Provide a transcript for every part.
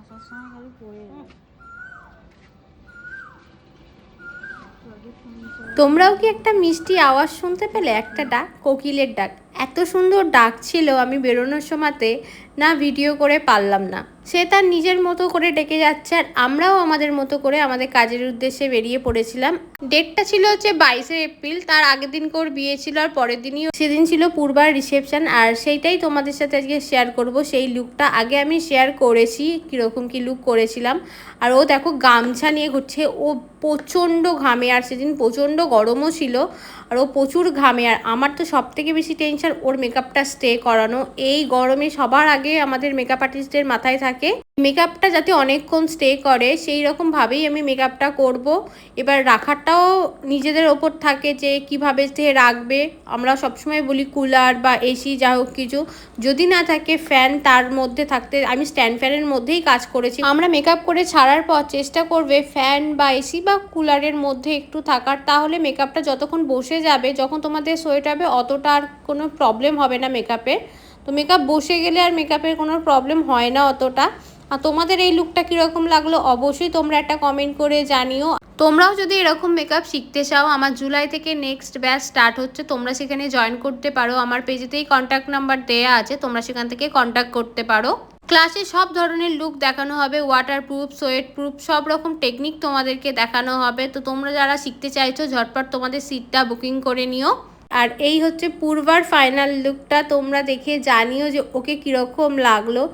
আসার সময় খালি পড়ে যাবে। তোমরাও কি একটা মিষ্টি আওয়াজ শুনতে পেলে? একটা ডাক, কোকিলের ডাক। এত সুন্দর ডাক ছিল, আমি বেরোনোর সময়তে না ভিডিও করে পারলাম না। সে তার নিজের মতো করে ডেকে যাচ্ছে, আর আমরাও আমাদের মতো করে আমাদের কাজের উদ্দেশ্যে বেরিয়ে পড়েছিলাম। ডেটটা ছিল হচ্ছে 22শে এপ্রিল, তার আগের দিন ওর বিয়ে ছিল, আর পরের দিনই সেদিন ছিল পূর্বার রিসেপশন। আর সেইটাই তোমাদের সাথে আজকে শেয়ার করব। সেই লুকটা আগে আমি শেয়ার করেছি, কীরকম কী লুক করেছিলাম। আর ও দেখো গামছা নিয়ে ঘুরছে, ও প্রচণ্ড ঘামে, আর সেদিন প্রচণ্ড গরমও ছিল, আর ও প্রচুর ঘামে। আর আমার তো সব থেকে বেশি টেনশন ওর মেকআপটা স্টে করানো। এই গরমে সবার আগে আমাদের মেকআপ আর্টিস্টের মাথায় থাকে মেকআপটা যাতে অনেকক্ষণ স্টে করে, সেই রকমভাবেই আমি মেকআপটা করব। এবার রাখাটাও নিজেদের ওপর থাকে যে কীভাবে সে রাখবে। আমরা সবসময় বলি কুলার বা এসি যা হোক কিছু, যদি না থাকে ফ্যান, তার মধ্যে থাকতে। আমি স্ট্যান্ড ফ্যানের মধ্যেই কাজ করেছি। আমরা মেকআপ করে ছাড়ার পর চেষ্টা করবে ফ্যান বা এসি বা কুলারের মধ্যে একটু থাকার, তাহলে মেকআপটা যতক্ষণ বসে যাবে, যখন তোমাদের সোয়েট হবে অতটা আর কোনো প্রবলেম হবে না মেকআপের। তো মেকআপ বসে গেলে আর মেকআপের কোনো প্রবলেম হয় না অতটা। আর তোমাদের এই লুকটা কীরকম লাগলো অবশ্যই তোমরা একটা কমেন্ট করে জানিও। তোমরাও যদি এরকম মেকআপ শিখতে চাও, আমার জুলাই থেকে নেক্সট ব্যাচ স্টার্ট হচ্ছে, তোমরা সেখানে জয়েন করতে পারো। আমার পেজেতেই কন্ট্যাক্ট নাম্বার দেওয়া আছে, তোমরা সেখান থেকে কন্ট্যাক্ট করতে পারো। ক্লাসে সব ধরনের লুক দেখানো হবে, ওয়াটারপ্রুফ, সোয়েট প্রুফ, সব রকম টেকনিক তোমাদেরকে দেখানো হবে। তো তোমরা যারা শিখতে চাইছো ঝটপট তোমাদের সিটটা বুকিং করে নিও। আর এই হচ্ছে পূর্বার ফাইনাল লুকটা, তোমরা দেখে জানিও যে ওকে কীরকম লাগলো।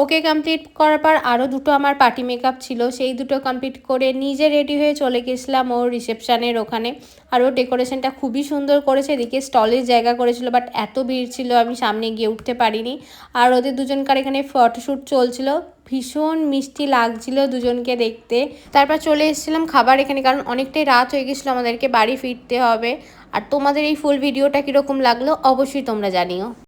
ওকে কমপ্লিট করার পর আরও দুটো আমার পার্টি মেকআপ ছিল, সেই দুটো কমপ্লিট করে নিজে রেডি হয়ে চলে গেছিলাম ওর রিসেপশানের ওখানে। আর ওর ডেকোরেশনটা খুবই সুন্দর করেছে, এদিকে স্টলের জায়গা করেছিল, বাট এত ভিড় ছিল আমি সামনে গিয়ে উঠতে পারিনি। আর ওদের দুজনকার এখানে ফটোশ্যুট চলছিল, ভীষণ মিষ্টি লাগছিল দুজনকে দেখতে। তারপর চলে এসেছিলাম খাবার এখানে, কারণ অনেকটাই রাত হয়ে গেছিলো, আমাদেরকে বাড়ি ফিরতে হবে। আর তোমাদের এই ফুল ভিডিওটা কীরকম লাগলো অবশ্যই তোমরা জানিও।